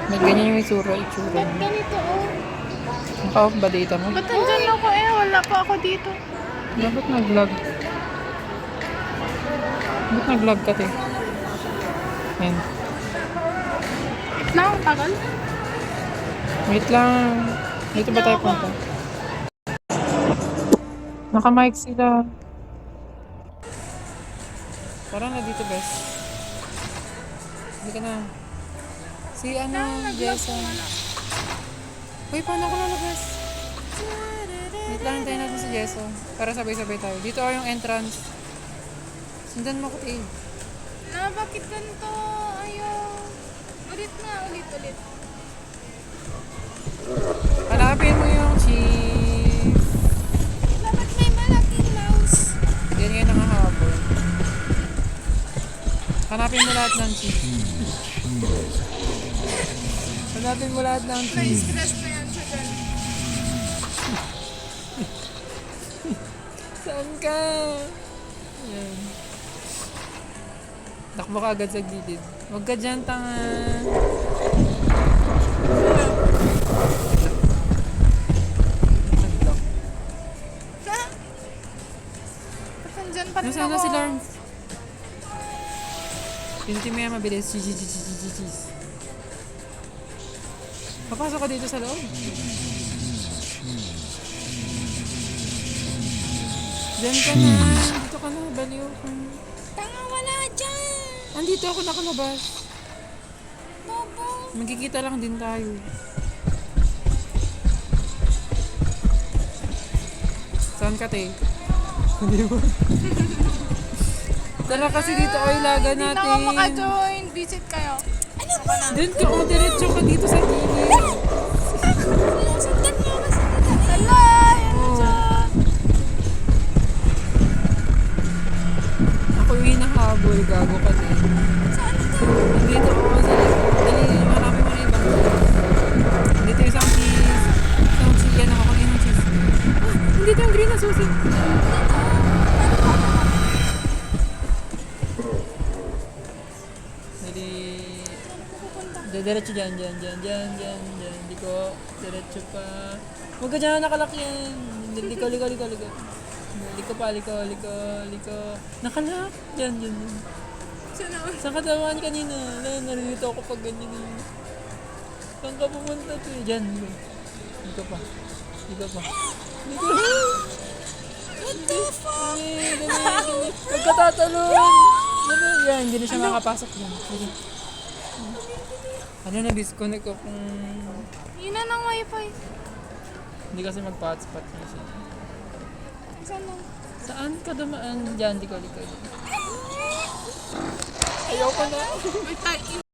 May ganyan yung itsura Ba't niya. ganito oh? Naka-off ba data mo? Ba't nandyan ako eh? Wala pa ako dito. Ba't nag-vlog? Ba't nag-vlog ka, te? Ayan. Wait lang, tagal. Wait lang. Dito ba tayo punta? Naka-mic sila. Parang na dito, bes. Hindi ka na. Si ano, Jessa. Uy, paano ako lalabas? Wait lang, hintayin natin si Jessa. Para sabay-sabay tayo. Dito yung entrance. Sundan mo ko, eh. Bakit ganito? Ayaw. Ulit na, ulit. Hanapin mo yung cheese. Bakit may malaking mouse? Yan ngayon nangahabol. Hanapin mo lahat ng cheese. Hanapin mo lahat ng cheese. Na-stress na yan siya dyan. Saan ka? Yan. Takbo ka agad sa gilid. Huwag ka dyan, tanga. Nag-block. Ba't nandyan pa rin Nasaan ako? na si Lawrence? Pinti mo yan mabilis. Cheese. Papasok ka dito sa loob. Diyan ka na. Dito ka na. Baliw ka. Tanga, wala dyan. Andito ako nakalabas. Bobo. Magkikita lang din tayo. Saan ka, te? Hindi mo. Dala kasi dito o ilaga Hindi na natin. ako maka-join. Visit kayo. Ano ba? Doon ka o, diretso ka dito sa gilid. Sundan mo ako sa gilid. Hala, yan na Oo. siya. Ako yung hinahabol, gago ka din. Saan ka? Dito ako sa likod. Dali, marami mo na ibang cheese. Dito yung isang cheese. Isang cheese. Yan, nakakunin ng cheese. Ah, nandito yung green na susi. Dali. Diretso dyan. Liko. Diretso pa. Huwag ka dyan, nakalak yan. Liko. Liko pa. Nakalak. Dyan. Saan ka tamaan kanina? Naririto ako pag ganyan eh. Saan ka pumunta to eh? Dyan. Dito pa. What the fuck? Dali. Huwag ka tatalon. Dali. Yan, hindi na siya makapasok dyan. Dali. Ano na, disconnect ako kung... Yun na ng wifi. Hindi kasi magpa-hotspot na siya. Saan lang? Saan ka dumaan? Dyan, liko. Ayaw ko na. Wait,